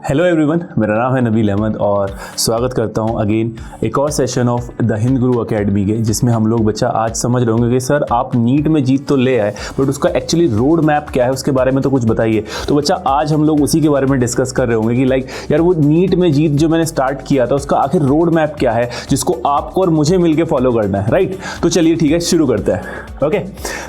Hello everyone, मेरा नाम है नबील अहमद और स्वागत करता हूं अगेन एक और session of the Hind Guru academy के, जिसमें हम लोग बच्चा आज समझ रहे होंगे कि सर आप नीट में जीत तो ले आए बट उसका एक्चुअली रोड मैप क्या है उसके बारे में तो कुछ बताइए। तो बच्चा आज हम लोग उसी के बारे में डिस्कस कर रहे होंगे कि लाइक यार वो नीट में जीत जो मैंने स्टार्ट किया था उसका आखिर रोड मैप क्या है जिसको आपको और मुझे मिलकर फॉलो करना है, राइट। तो चलिए ठीक है, शुरू करते हैं। ओके,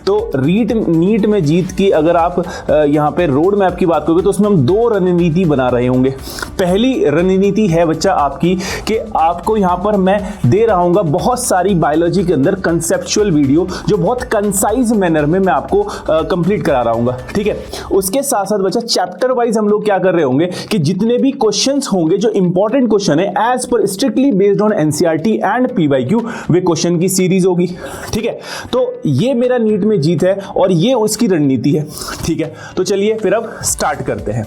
तो नीट में जीत की अगर आप यहाँ पे रोड मैप की बात करोगे तो उसमें हम दो रणनीति बना रहे होंगे। पहली रणनीति है बच्चा आपकी कि आपको यहां पर मैं दे रहा हूं बहुत सारी बायोलॉजी के अंदर कंसेप्चुअल वीडियो जो बहुत कंसाइज मैनर में मैं आपको कंप्लीट करा रहा हूंगा, ठीक है। उसके साथ साथ बच्चा चैप्टर वाइज हम लोग क्या कर रहे होंगे कि जितने भी क्वेश्चंस होंगे जो इंपॉर्टेंट क्वेश्चन है as per strictly based on NCERT and PYQ वे क्वेश्चन की सीरीज होगी, ठीक है। तो ये मेरा नीट में जीत है और ये उसकी रणनीति है, ठीक है। तो चलिए फिर अब स्टार्ट करते हैं।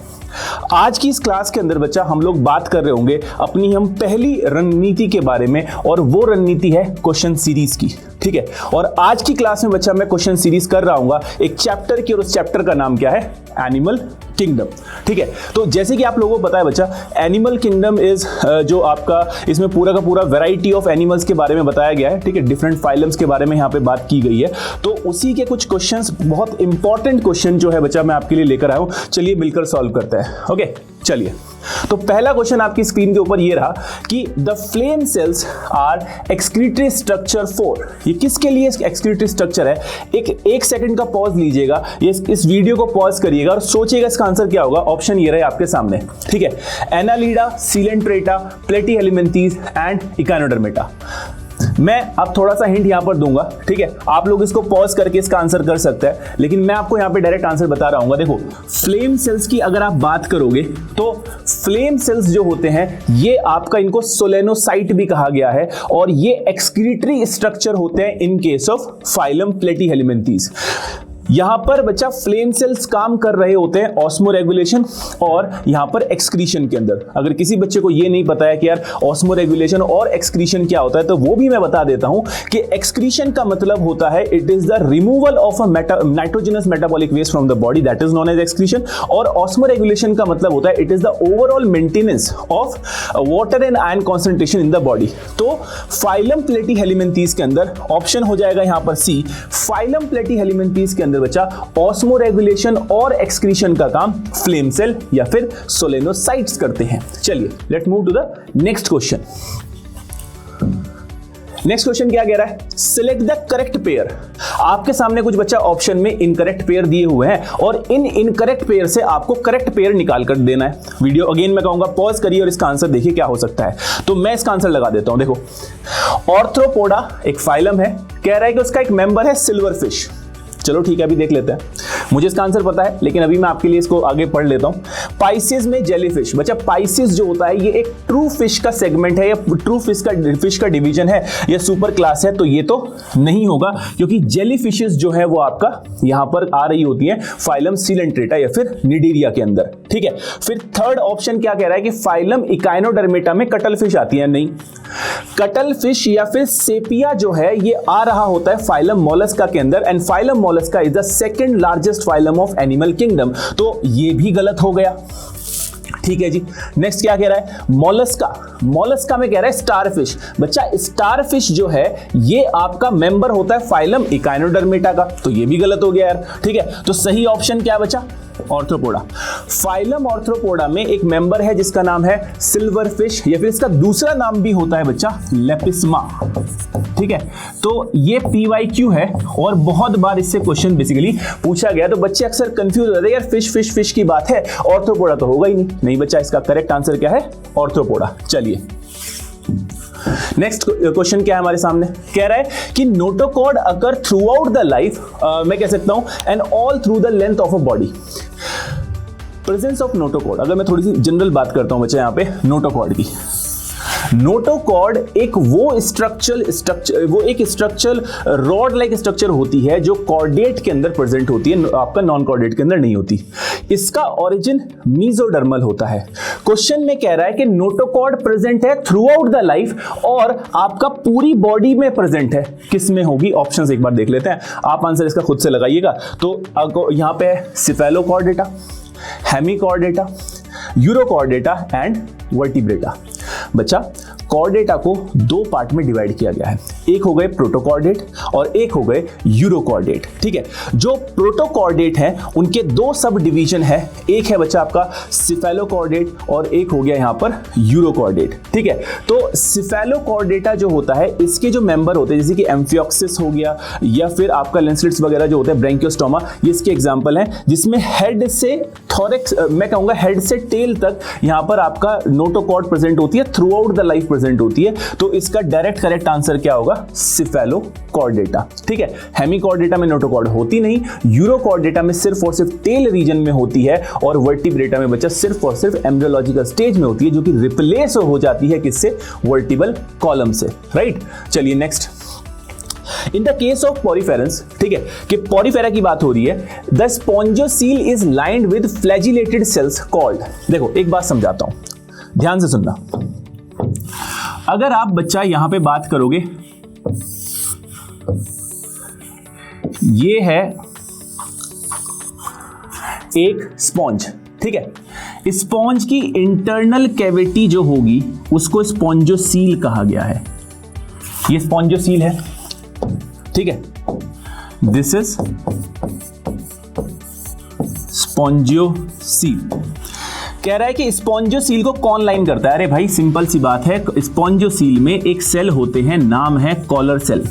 आज की इस क्लास के अंदर बच्चा हम लोग बात कर रहे होंगे अपनी हम पहली रणनीति के बारे में और वो रणनीति है क्वेश्चन सीरीज की, ठीक है। और आज की क्लास में बच्चा मैं क्वेश्चन सीरीज कर रहा हूं एक चैप्टर की और उस चैप्टर का नाम क्या है, एनिमल किंगडम, ठीक है। तो जैसे कि आप लोगों को पता है बच्चा, एनिमल किंगडम इज जो आपका इसमें पूरा का पूरा वैरायटी ऑफ एनिमल्स के बारे में बताया गया है, ठीक है। डिफरेंट फाइलम्स के बारे में यहाँ पे बात की गई है। तो उसी के कुछ क्वेश्चंस, बहुत इंपॉर्टेंट क्वेश्चन जो है बच्चा मैं आपके लिए लेकर आया हूं, चलिए मिलकर सॉल्व करते हैं। ओके चलिए, तो पहला क्वेश्चन आपकी स्क्रीन के ऊपर ये रहा कि the flame cells are excretory structure for. ये किसके लिए एक्सक्रीटरी स्ट्रक्चर है? एक सेकंड का पॉज लीजिएगा, ये इस वीडियो को पॉज करिएगा और सोचिएगा इसका आंसर क्या होगा। ऑप्शन ये रहे आपके सामने, ठीक है। Annelida, Coelenterata, Platyhelminthes and Echinodermata. मैं अब थोड़ा सा हिंट यहां पर दूंगा, ठीक है। आप लोग इसको पॉज करके इसका आंसर कर सकते हैं, लेकिन मैं आपको यहां पे डायरेक्ट आंसर बता रहा हूं। देखो, फ्लेम सेल्स की अगर आप बात करोगे तो फ्लेम सेल्स जो होते हैं ये आपका, इनको सोलेनोसाइट भी कहा गया है और ये एक्सक्रीटरी स्ट्रक्चर होते हैं इन केस ऑफ फाइलम प्लेटीहेलमिन्थीज। यहां पर बच्चा फ्लेम सेल्स काम कर रहे होते हैं ऑस्मो रेगुलेशन और यहां पर एक्सक्रीशन के अंदर। अगर किसी बच्चे को ये नहीं पता है कि यार ऑस्मो रेगुलेशन और एक्सक्रीशन क्या होता है तो वो भी मैं बता देता हूं कि एक्सक्रीशन का मतलब होता है it is the removal of a nitrogenous metabolic waste from the body, that is known as excretion. और ऑस्मो रेगुलेशन का मतलब होता है it is the overall maintenance of water and iron concentration in the body. तो phylum Platyhelminthes के अंदर option हो जाएगा यहां पर सी। फाइलम प्लेटीहेलमिन्थीज के अंदर बच्चा ऑस्मो रेगुलेशन और एक्सक्रीशन का काम फ्लेम सेल या फिर सोलेनोसाइट्स करते हैं। चलिए let's move to the next question. Next question क्या कह रहा है? Select the correct pair. आपके सामने कुछ बच्चा ऑप्शन में इनकरेक्ट पेयर दिए हुए हैं और इन इनकरेक्ट पेयर से आपको करेक्ट पेयर निकाल कर देना है। वीडियो अगेन मैं कहूंगा पॉज करिए और इसका आंसर देखिए क्या हो सकता है। तो मैं इसका आंसर लगा देता हूं। देखो, ऑर्थ्रोपोडा एक फाइलम है, कह रहा है कि उसका एक मेंबर है सिल्वर फिश। चलो ठीक है, अभी देख लेते हैं। मुझे इसका आंसर पता है लेकिन अभी मैं आपके लिए इसको आगे पढ़ लेता हूं। पाइसेस में जेलीफिश। बच्चा पाइसेस जो होता है ये एक ट्रू फिश का सेगमेंट है या ट्रू फिश का डिवीजन है या सुपर क्लास है, तो ये तो नहीं होगा क्योंकि जेलीफिशेस जो है वो आपका यहां पर आ रही होती है फाइलम सीलेंट्रेटा या फिर निडीरिया के अंदर, ठीक है। फिर थर्ड ऑप्शन क्या कह रहा है कि फाइलम इकाइनोडर्मेटा में कटल फिश आती है। नहीं, कटल फिश या फिर सेपिया जो है ये आ रहा होता है फाइलम मोलस्का के अंदर and phylum Mollusca is the second largest phylum of animal kingdom. तो ये भी गलत हो गया, ठीक है जी। नेक्स्ट क्या कह रहा है? मोलस्का। मोलस्का में कह रहा है स्टारफिश। बच्चा स्टारफिश जो है ये आपका मेंबर होता है फाइलम इकाइनोडर्मेटा का, तो ये भी गलत हो गया यार, ठीक है। तो सही ऑप्शन क्या बचा? ऑर्थ्रोपोडा। फाइलम ऑर्थ्रोपोडा में एक मेंबर है जिसका नाम है सिल्वर फिश या फिर इसका दूसरा नाम भी होता है बच्चा लेपिस्मा, ठीक है। तो ये पीवाईक्यू है और बहुत बार इससे क्वेश्चन बेसिकली पूछा गया, तो बच्चे अक्सर कंफ्यूज हो जाते हैं यार फिश की बात है, ऑर्थ्रोपोडा तो होगा ही नहीं बच्चा। इसका करेक्ट आंसर क्या है? ऑर्थ्रोपोडा। चलिए नेक्स्ट क्वेश्चन क्या है हमारे सामने? कह रहा है कि notochord occur through out the life, मैं कह सकता हूं and all through the length of a body. Presence of notochord, अगर मैं थोड़ी सी जनरल बात करता हूं बच्चा यहां पे नोटोकॉर्ड की। नोटोकॉर्ड एक वो स्ट्रक्चर रॉड लाइक स्ट्रक्चर होती है जो कॉर्डेट के अंदर प्रेजेंट होती है, आपका नॉन कॉर्डेट के अंदर नहीं होती। इसका ओरिजिन मीजोडर्मल होता है। क्वेश्चन में कह रहा है कि नोटोकॉर्ड प्रेजेंट है थ्रू आउट द लाइफ और आपका पूरी बॉडी में प्रेजेंट है। किस में होगी? ऑप्शंस एक बार देख लेते हैं, आप आंसर इसका खुद से लगाइएगा। तो यहां पे cephalochordata, Hemichordata, urochordata and vertebrata. बच्चा कॉर्डेटा को दो पार्ट में डिवाइड किया गया है, एक हो गए प्रोटोकॉर्डेट और एक हो गए यूरोकॉर्डेट। ठीक है, जो प्रोटोकॉर्डेट है उनके दो सब डिवीजन है, एक है बच्चा आपका सिफेलोकॉर्डेट और एक हो गया यहां पर यूरोकॉर्डेट। ठीक है, तो सिफेलोकॉर्डेटा जो होता है इसके जो मेंबर होते हैं जैसे कि एम्फियोक्सिस हो गया या फिर आपका लेंसलेट्स वगैरह जो होते हैं, ब्रैंकियोस्टोमा, ये इसके एग्जांपल हैं, जिसमें हेड से थोरेक्स, मैं कहूंगा हेड से टेल तक यहां पर आपका नोटोकॉर्ड प्रेजेंट होती है, through out the life present होती है। तो इसका डायरेक्ट करेक्ट आंसर क्या होगा? सिफेलोकॉर्डेटा। ठीक है, हेमिकॉर्डेटा में नोटोकॉर्ड होती नहीं, यूरोकॉर्डेटा में सिर्फ और सिर्फ टेल रीजन में होती है और वर्टिब्रेटा में बच्चा सिर्फ और सिर्फ एम्ब्रियोलॉजिकल स्टेज में होती है, जो कि रिप्लेस हो जाती है किससे? वर्टिबल कॉलम से। राइट, चलिए next. In the case of poriferans, ठीक है, कि पॉरीफेरा की बात हो रही है, the spongocoel is lined with flagellated cells called. देखो एक बात समझाता हूं, ध्यान से सुनना। अगर आप बच्चा यहां पे बात करोगे, ये है एक स्पॉन्ज, ठीक है, स्पॉन्ज की इंटरनल कैविटी जो होगी उसको स्पॉन्जोसील कहा गया है। ये स्पॉन्जोसील है, ठीक है, दिस इज स्पॉन्जियोसील। कह रहा है कि स्पॉन्जियोसील को कौन लाइन करता है? अरे भाई सिंपल सी बात है, स्पॉन्जियोसील में एक सेल होते हैं, नाम है कॉलर सेल।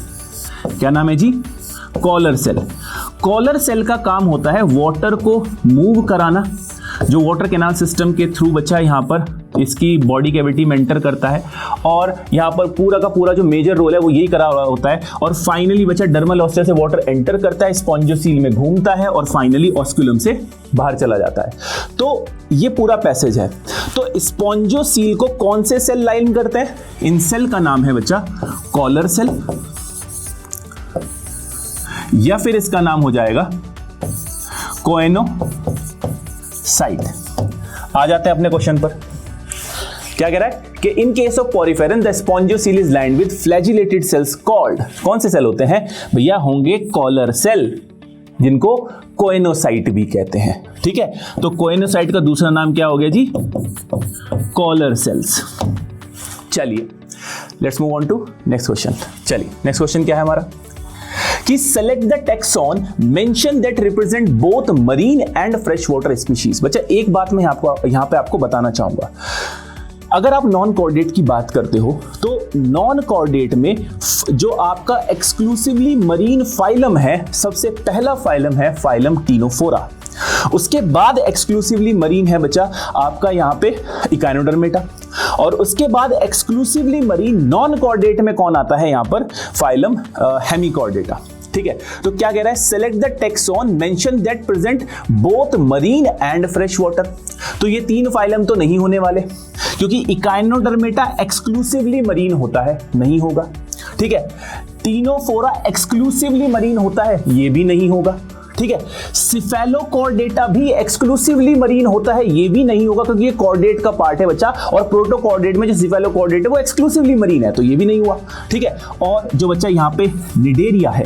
क्या नाम है जी? Collar cell. कॉलर सेल का काम होता है वाटर को मूव कराना, जो वाटर कैनाल सिस्टम के थ्रू बच्चा यहां पर इसकी बॉडी कैविटी में एंटर करता है और यहां पर पूरा का पूरा जो मेजर रोल है वो यही करा हुआ होता है। और फाइनली बच्चा डर्मल ऑस्टिया से वाटर एंटर करता है, स्पॉन्जियोसील में घूमता है और फाइनली ऑस्कुलम से बाहर चला जाता है। तो ये पूरा पैसेज है। तो स्पॉन्जियोसील को कौन से सेल लाइन करते हैं? इन सेल का नाम है बच्चा कॉलर सेल, या फिर इसका नाम हो जाएगा कोएनोसाइट। आ जाते हैं अपने क्वेश्चन पर। क्या कह रहा है कि in case of poriferan the spongocoel is lined with flagellated cells called. कौन से सेल होते हैं भैया? होंगे कॉलर सेल, जिनको कोएनोसाइट भी कहते हैं। ठीक है, तो कोएनोसाइट का दूसरा नाम क्या हो गया जी? Collar cells. चलिए let's move on to next question. चलिए नेक्स्ट क्वेश्चन क्या है हमारा कि select the taxon mention that represent both marine and fresh water species. बच्चा एक बात मैं यहां पे आपको बताना चाहूंगा, अगर आप नॉन कॉर्डेट की बात करते हो तो नॉन कॉर्डेट में जो आपका एक्सक्लूसिवली मरीन फाइलम है, सबसे पहला फाइलम है फाइलम टीनोफोरा। उसके बाद एक्सक्लूसिवली मरीन है बच्चा आपका यहां पे इकाइनोडर्मेटा, और उसके बाद एक्सक्लूसिवली मरीन नॉन कॉर्डेट में कौन आता है यहां पर? Phylum Hemichordata. ठीक है, तो क्या कह रहा है? Select the taxon mention that present both marine and fresh water. तो ये तीन फाइलम तो नहीं होने वाले, क्योंकि इकाइनोडर्मेटा एक्सक्लूसिवली मरीन होता है, नहीं होगा। ठीक है, टीनोफोरा एक्सक्लूसिवली मरीन होता है, ये भी नहीं होगा। ठीक है, सिफेलोकॉर्डेटा भी एक्सक्लूसिवली मरीन होता है, ये भी नहीं होगा, क्योंकि ये कॉर्डेट का पार्ट है बच्चा, और प्रोटोकॉर्डेट में जो सिफेलोकॉर्डेट है वो एक्सक्लूसिवली मरीन है, तो ये भी नहीं हुआ। ठीक है, और जो बच्चा यहां पे निडेरिया है,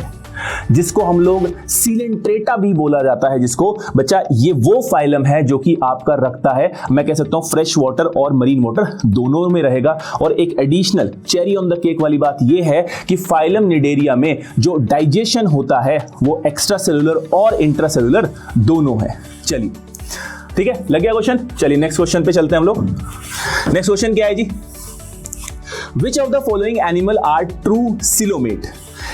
जिसको हम लोग सिलेंट्रेटा भी बोला जाता है, जिसको बच्चा ये वो फाइलम है जो कि आपका रखता है, मैं कह सकता हूं फ्रेश वाटर और मरीन वाटर दोनों में रहेगा। और एक additional cherry on the cake वाली बात ये है कि फाइलम निडेरिया में जो डाइजेशन होता है वो एक्स्ट्रा सेलुलर और इंट्रासेलुलर दोनों है। चलिए ठीक है, लग गया क्वेश्चन। चलिए नेक्स्ट क्वेश्चन पे चलते हैं हम लोग। नेक्स्ट क्वेश्चन क्या है जी? Which of the following animal are true coelomate?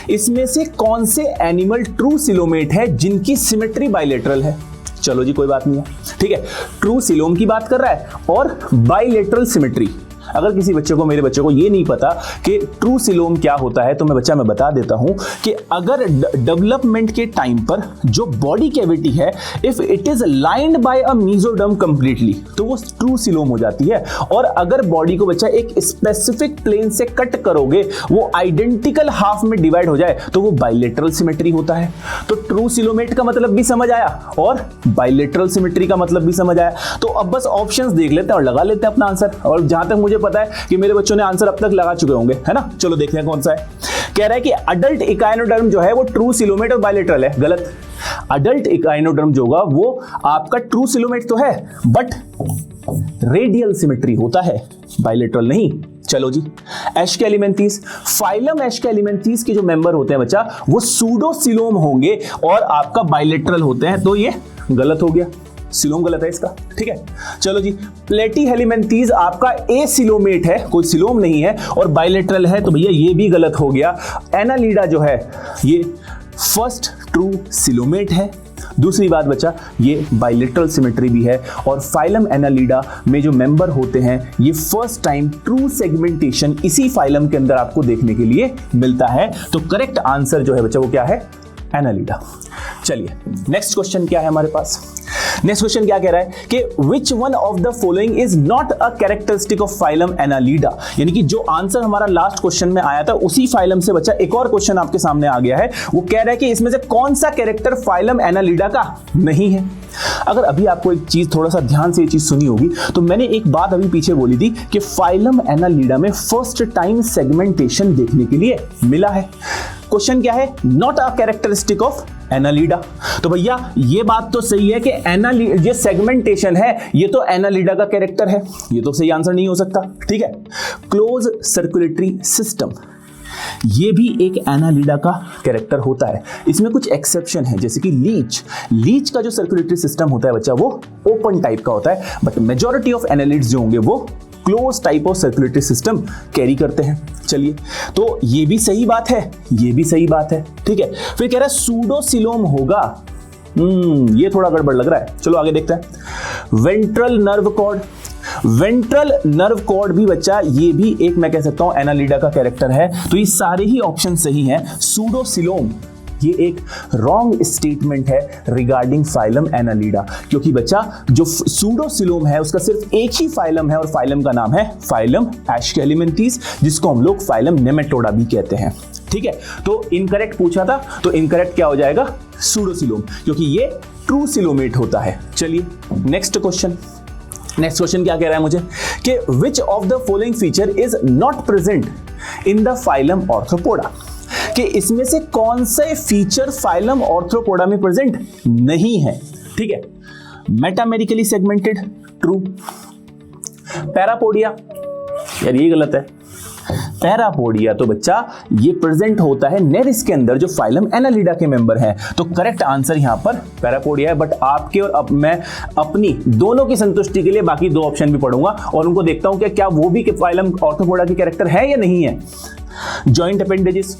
इसमें से कौन से एनिमल ट्रू सिलोमेट है जिनकी सिमेट्री बाइलेटरल है? चलो जी कोई बात नहीं है, ठीक है, ट्रू सिलोम की बात कर रहा है और बाइलेटरल सिमेट्री। अगर किसी बच्चे को, मेरे बच्चे को ये नहीं पता कि ट्रू सिलोम क्या होता है, तो मैं बता देता हूं कि अगर डेवलपमेंट के टाइम पर जो बॉडी कैविटी है, if it is lined by a mesoderm completely, तो वो ट्रू सिलोम हो जाती है। और अगर बॉडी को बच्चा एक स्पेसिफिक प्लेन से कट करोगे, वो आइडेंटिकल हाफ में डिवाइड हो जाए, तो वो बाइलेटरल सिमेट्री होता है। तो ट्रू सिलोमेट का मतलब भी समझ आया और बाइलेटरल सिमेट्री का मतलब भी समझ आया। तो अब बस ऑप्शंस देख लेते हैं और लगा लेते हैं अपना आंसर। और जहां तक मुझे पता है कि मेरे बच्चों ने आंसर अब तक लगा चुके होंगे, है ना। चलो देखते हैं कौन सा है। कह रहा है कि अडल्ट इकाइनोडर्म जो है वो ट्रू सिलोमेट और बाइलेटरल है। गलत। अडल्ट इकाइनोडर्म जो होगा वो आपका ट्रू सिलोमेट तो है, बट रेडियल सिमेट्री होता है, बाइलेटरल नहीं। चलो जी, एस्केलिमेंथीज, फाइलम एस्केलिमेंथीज के जो मेंबर होते हैं बच्चा वो सूडोसिलोम होंगे और आपका बाइलेटरल होते हैं, तो ये गलत हो गया, सिलोम गलत है इसका, ठीक है। चलो जी, प्लेटीहेलिमेंथीज आपका एसिलोमेट है, कोई सिलोम नहीं है, और बाइलेटरल है, तो भैया ये भी गलत हो गया। एनालिडा जो है ये फर्स्ट ट्रू सिलोमेट है। दूसरी बात बच्चा, ये बाइलेटरल सिमेट्री भी है, और फाइलम एनालिडा में जो मेंबर होते हैं ये फर्स्ट टाइम ट्रू सेगमेंटेशन इसी फाइलम के अंदर आपको देखने के लिए मिलता है। तो करेक्ट आंसर जो है बच्चा वो क्या है? एनालिडा। चलिए नेक्स्ट क्वेश्चन क्या है हमारे पास? नेक्स्ट क्वेश्चन क्या कह रहा है कि which one of the following is not a characteristic of phylum Annelida. यानी कि जो आंसर हमारा लास्ट क्वेश्चन में आया था उसी फाइलम से बच्चा एक और क्वेश्चन आपके सामने आ गया है। वो कह रहा है कि इसमें से कौन सा कैरेक्टर फाइलम एनालिडा का नहीं है। अगर अभी आपको एक चीज थोड़ा सा ध्यान से ये चीज सुनी होगी तो मैंने एक बात अभी पीछे बोली थी कि फाइलम एनालिडा में फर्स्ट टाइम सेगमेंटेशन देखने के लिए मिला है। क्वेश्चन क्या है? Not a characteristic of Annelida. तो भैया ये बात तो सही है कि ये सेगमेंटेशन है ये तो एनालिडा का कैरेक्टर है, ये तो सही आंसर नहीं हो सकता, ठीक है। क्लोज सर्कुलेटरी सिस्टम ये भी एक एनालिडा का कैरेक्टर होता है। इसमें कुछ एक्सेप्शन है, जैसे कि लीच का जो सर्कुलेटरी सिस्टम होता है बच्चा वो ओपन टाइप का होता है, बट मेजॉरिटी ऑफ एनालिड्स जो होंगे वो close type of circulatory system carry करते हैं। चलिए, तो ये भी सही बात है, ये भी सही बात है, ठीक है। फिर कह रहा है सूडोसिलोम होगा, ये थोड़ा गड़बड़ लग रहा है। चलो आगे देखते हैं। Ventral nerve cord, ventral nerve cord भी बच्चा ये भी एक मैं कह सकता हूं एनालिडा का कैरेक्टर है। तो ये सारे ही ऑप्शन सही हैं। सूडोसिलोम ये एक रॉन्ग स्टेटमेंट है रिगार्डिंग फाइलम एनालिडा, क्योंकि बच्चा जो सूडोसिलोम है उसका सिर्फ एक ही फाइलम है और फाइलम का नाम है फाइलम एस्केलिमेंथीज, जिसको हम लोग फाइलम नेमेटोडा भी कहते हैं, ठीक है। तो इनकरेक्ट पूछा था, तो इनकरेक्ट क्या हो जाएगा? सूडोसिलोम, क्योंकि ये ट्रू सिलोमेट होता है। चलिए नेक्स्ट क्वेश्चन। नेक्स्ट क्वेश्चन क्या कह रहा है मुझे कि विच of the following feature is not present in the phylum Arthropoda, कि इसमें से कौन से फीचर फाइलम ऑर्थ्रोपोडा में प्रेजेंट नहीं है, ठीक है। Metamerically segmented, true. पैरापोडिया, यार ये गलत है। पैरापोडिया तो बच्चा ये प्रेजेंट होता है नेरिस के अंदर जो फाइलम एनालिडा के मेंबर हैं, तो करेक्ट आंसर यहां पर पैरापोडिया है। बट आपके और अब मैं अपनी दोनों की संतुष्टि के लिए बाकी दो ऑप्शन भी पढ़ूंगा और उनको देखता हूं कि क्या वो भी फाइलम ऑर्थ्रोपोडा के कैरेक्टर है या नहीं है। जॉइंट अपेंडेजेस,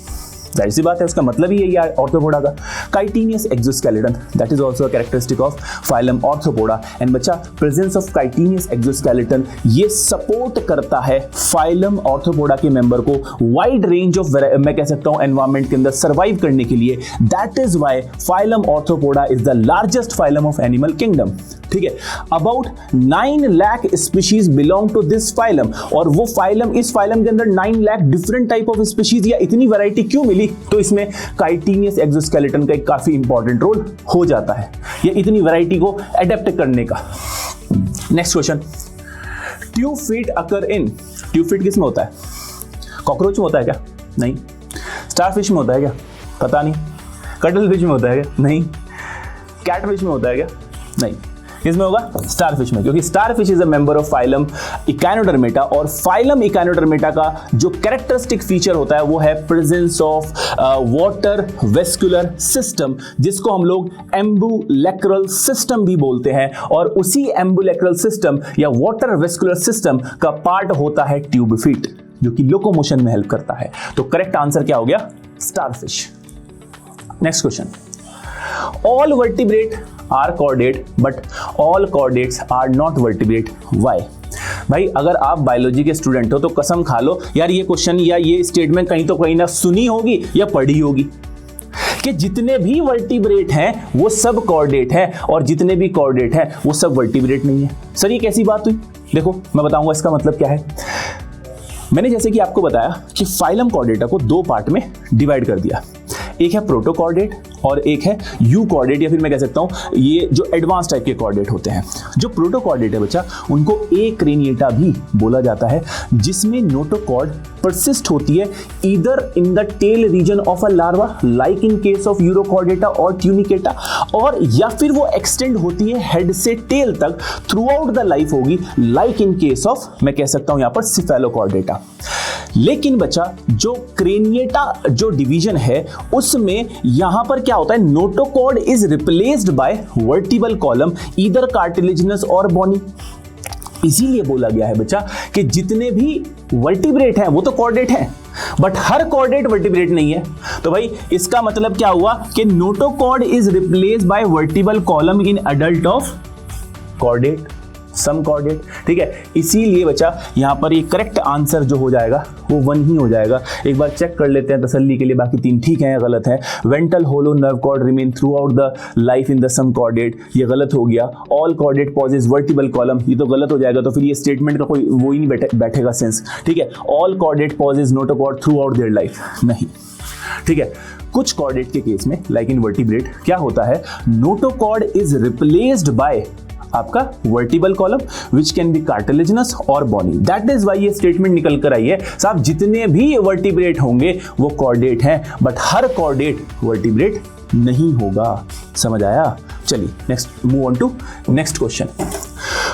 जाहिर सी बात है उसका मतलब ही है यार ऑर्थ्रोपोडा का। Chitinous exoskeleton, that is also a characteristic of phylum Arthropoda. And बच्चा प्रेजेंस ऑफ काइटिनियस एक्सोस्केलेटन ये सपोर्ट करता है फाइलम ऑर्थ्रोपोडा के मेंबर को वाइड रेंज ऑफ मैं कह सकता हूं एनवायरमेंट के अंदर सर्वाइव करने के लिए। That is why phylum Arthropoda is the largest phylum of animal kingdom, ठीक है। About 9 lakh species belong to this phylum, और वो फाइलम, इस फाइलम के अंदर 9 lakh different type of species या इतनी वैरायटी क्यों मिली? तो इसमें काइटिनियस एक्सोस्केलेटन का एक काफी इंपॉर्टेंट रोल हो जाता है, ये इतनी वैरायटी को अडेप्ट करने का। Next question. ट्यूब फीट अकर इन, ट्यूब फीट किस में होता है? कॉकरोच में होता है क्या? नहीं। स्टारफिश में होता है क्या? पता नहीं। कटल फिश में होता है क्या? नहीं। कैटफिश में होता है क्या? नहीं। किसमें होगा? स्टारफिश में, क्योंकि starfish is a member of phylum Echinodermata, और फाइलम इकाइनोडर्मेटा का जो कैरेक्टरिस्टिक फीचर होता है वो है presence of water vascular system, जिसको हम लोग एम्बुलेक्रल सिस्टम भी बोलते हैं, और उसी एम्बुलेक्रल सिस्टम या वाटर वेस्कुलर सिस्टम का पार्ट होता है ट्यूब फीट, जो कि लोकोमोशन में हेल्प करता है। तो करेक्ट आंसर क्या हो गया? Starfish. Next question. All vertebrate are chordate but all chordates are not vertebrate, why? भाई अगर आप बायोलॉजी के स्टूडेंट हो तो कसम खा लो यार ये क्वेश्चन या ये स्टेटमेंट कहीं तो कहीं ना सुनी होगी या पढ़ी होगी कि जितने भी वर्टिब्रेट हैं वो सब कॉर्डेट हैं और जितने भी कॉर्डेट हैं वो सब वर्टिब्रेट नहीं है। सर ये कैसी बात हुई? देखो मैं बताऊंगा इसका मतलब क्या है। मैंने जैसे कि आपको बताया कि फाइलम कॉर्डेटा को दो पार्ट में डिवाइड कर दिया, एक है प्रोटोकॉर्डेट और एक है यू कोऑर्डिनेट, या फिर मैं कह सकता हूं ये जो एडवांस टाइप के कोऑर्डिनेट होते हैं। जो प्रोटोकोऑर्डिनेट है बच्चा, उनको एक्रेनिएटा भी बोला जाता है, जिसमें नोटोकॉर्ड परसिस्ट होती है either in the tail region of a larva like in case of urochordata और ट्यूनिकेटा, और या फिर वो एक्सटेंड होती है हेड से टेल तक थ्रू आउट द लाइफ होगी, लाइक इन केस ऑफ मैं कह सकता हूं यहां पर सिफेलोकॉर्डेटा। लेकिन बच्चा जो क्रेनिएटा जो डिवीजन है उसमें यहां पर क्या होता है, notochord is replaced by vertebral column either cartilaginous और बॉनी। इसीलिए बोला गया है बच्चा कि जितने भी वर्टिब्रेट हैं वो तो कॉर्डेट हैं, बट हर कॉर्डेट वर्टिब्रेट नहीं है। तो भाई इसका मतलब क्या हुआ कि notochord is replaced by vertebral column in adult of chordate, some chordate. ठीक है, इसीलिए बच्चा यहां पर ये करेक्ट आंसर जो हो जाएगा वो 1 ही हो जाएगा। एक बार चेक कर लेते हैं तसल्ली के लिए, बाकी 3 ठीक हैं या गलत है। Ventral hollow nerve cord remain throughout the life in the some chordate, ये गलत हो गया। All chordate possess vertebral column, ये तो गलत हो जाएगा, तो फिर ये स्टेटमेंट का कोई वो ही नहीं बैठेगा सेंस। ठीक है, all chordate possess notochord throughout their life, नहीं। ठीक है, कुछ कॉर्डेट के केस में लाइक इन वर्टिब्रेट क्या होता है, नोटोकॉर्ड इज रिप्लेस्ड बाय आपका vertebral column which can be cartilaginous और बॉनी। दैट इज वाई ये स्टेटमेंट निकल कर आई है साहब, जितने भी वर्टिब्रेट होंगे वो कॉर्डेट हैं, बट हर कॉर्डेट वर्टिब्रेट नहीं होगा। समझ आया? चलिए next move on to next question.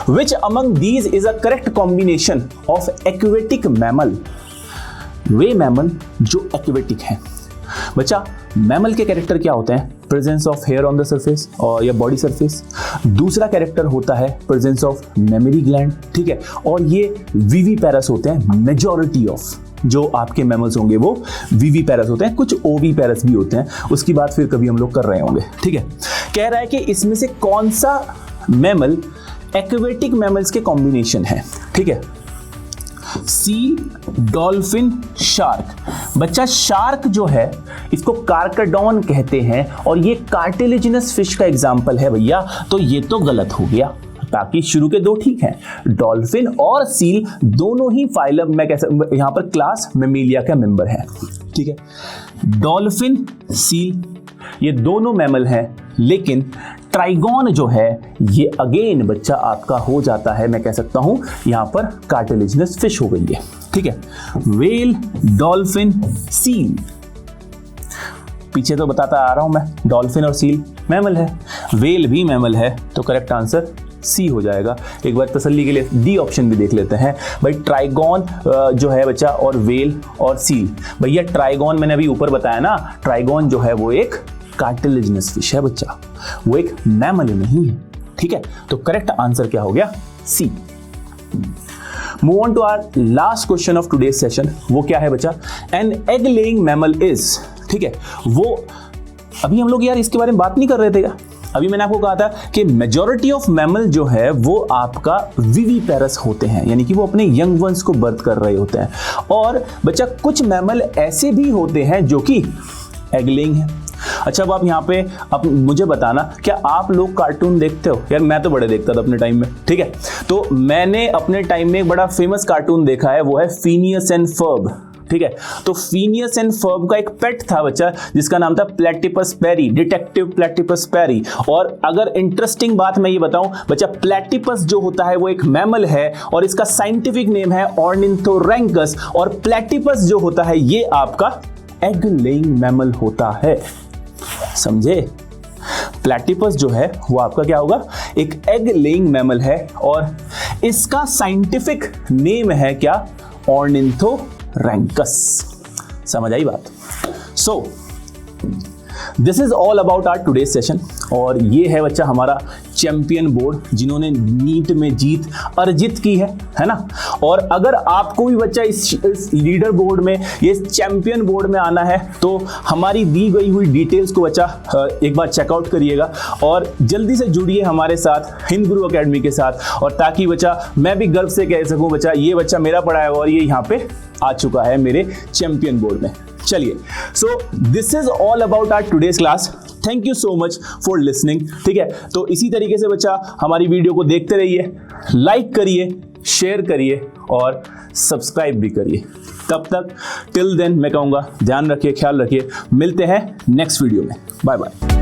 Which among these is a correct combination of aquatic mammal? वे मैमल जो एक्वेटिक हैं बच्चा, मैमल के कैरेक्टर क्या होते हैं, presence of hair on the surface और या बॉडी सरफेस। दूसरा कैरेक्टर होता है प्रेजेंस ऑफ मेमोरी ग्लैंड। ठीक है, और ये विविपेरस होते हैं। मेजॉरिटी ऑफ जो आपके मैमल्स होंगे वो विविपेरस होते हैं, कुछ ओविपेरस भी होते हैं, उसकी बात फिर कभी हम लोग कर रहे होंगे। ठीक है, कह रहा है कि इसमें से कौन सा मैमल एक्वेटिक मैमल्स के कॉम्बिनेशन है। ठीक है, सील, डॉल्फिन, शार्क। बच्चा शार्क जो है इसको कार्काडॉन कहते हैं और ये कार्टिलेजिनस फिश का एग्जाम्पल है भैया, तो ये तो गलत हो गया। बाकी शुरू के 2 ठीक हैं, डॉल्फिन और सील दोनों ही फाइलम में कैसे यहां पर क्लास मेमिलिया का मेंबर है। ठीक है, डॉल्फिन, सील ये दोनों मैमल हैं, लेकिन ट्राइगॉन जो है ये अगेन बच्चा आपका हो जाता है, मैं कह सकता हूं यहां पर कार्टिलेजिनस फिश हो गई है। ठीक है, वेल, डॉल्फिन, सील, पीछे तो बताता आ रहा हूं मैं, डॉल्फिन और सील मैमल है, वेल भी मैमल है, तो करेक्ट आंसर सी हो जाएगा। एक बार तसल्ली के लिए डी ऑप्शन भी देख लेते हैं भाई। ट्राइगॉन जो है बच्चा और वेल और सील, भैया ट्राइगॉन मैंने अभी ऊपर बताया ना, ट्राइगॉन जो है वो एक कार्टिलेजिनस फिश है बच्चा, वो एक मैमल नहीं है। ठीक है, तो करेक्ट आंसर क्या हो गया, C. Move on to our last question of today's session. वो क्या है बच्चा, an egg laying mammal is. ठीक है, वो अभी हम लोग यार इसके बारे में बात नहीं कर रहे थे क्या? अभी मैंने आपको कहा था कि मेजॉरिटी ऑफ मैमल जो है वो आपका विविपेरस होते हैं, यानी कि वो अपने यंग वंस को बर्थ कर रहे होते हैं। और बच्चा कुछ मैमल ऐसे भी होते हैं जो कि एग लेइंग है। अच्छा, अब आप यहाँ पे अब मुझे बताना, क्या आप लोग कार्टून देखते हो? यार मैं तो बड़े देखता था अपने टाइम में। ठीक है, तो मैंने अपने टाइम में एक बड़ा फेमस कार्टून देखा है, वो है फिनियस एंड फर्ब। ठीक है, तो फिनियस एंड फर्ब का एक पेट था बच्चा जिसका नाम था platypus Perry, detective platypus Perry. और अगर इंटरेस्टिंग बात मैं ये बताऊं बच्चा, प्लेटिपस जो होता है वो एक मैमल है और इसका साइंटिफिक नेम है ऑर्निथोरैंकस, और प्लेटिपस जो होता है ये आपका एग लेइंग मैमल होता है। समझे? प्लेटिपस जो है वो आपका क्या होगा, एक एग लेइंग मैमल है और इसका साइंटिफिक नेम है क्या, ऑर्निथोरैंकस। समझ आई बात? So this is all about our today session. और ये है बच्चा हमारा चैंपियन बोर्ड जिन्होंने नीट में जीत अर्जित की है ना। और अगर आपको भी बच्चा इस लीडर बोर्ड में, ये चैंपियन बोर्ड में आना है, तो हमारी दी गई हुई डिटेल्स को बच्चा एक बार चेकआउट करिएगा और जल्दी से जुड़िए हमारे साथ हिंद गुरु एकेडमी के साथ, और ताकि बच्चा मैं भी गर्व से कह सकूं बच्चा ये बच्चा मेरा पढ़ा है और ये यहाँ पे आ चुका है मेरे चैंपियन बोर्ड में। चलिए, so this is all about our today's class. Thank you so much for listening. ठीक है, तो इसी तरीके से बच्चा हमारी वीडियो को देखते रहिए, लाइक करिए, शेयर करिए और सब्सक्राइब भी करिए। तब तक टिल देन मैं कहूँगा ध्यान रखिए, ख्याल रखिए, मिलते हैं नेक्स्ट वीडियो में। Bye bye.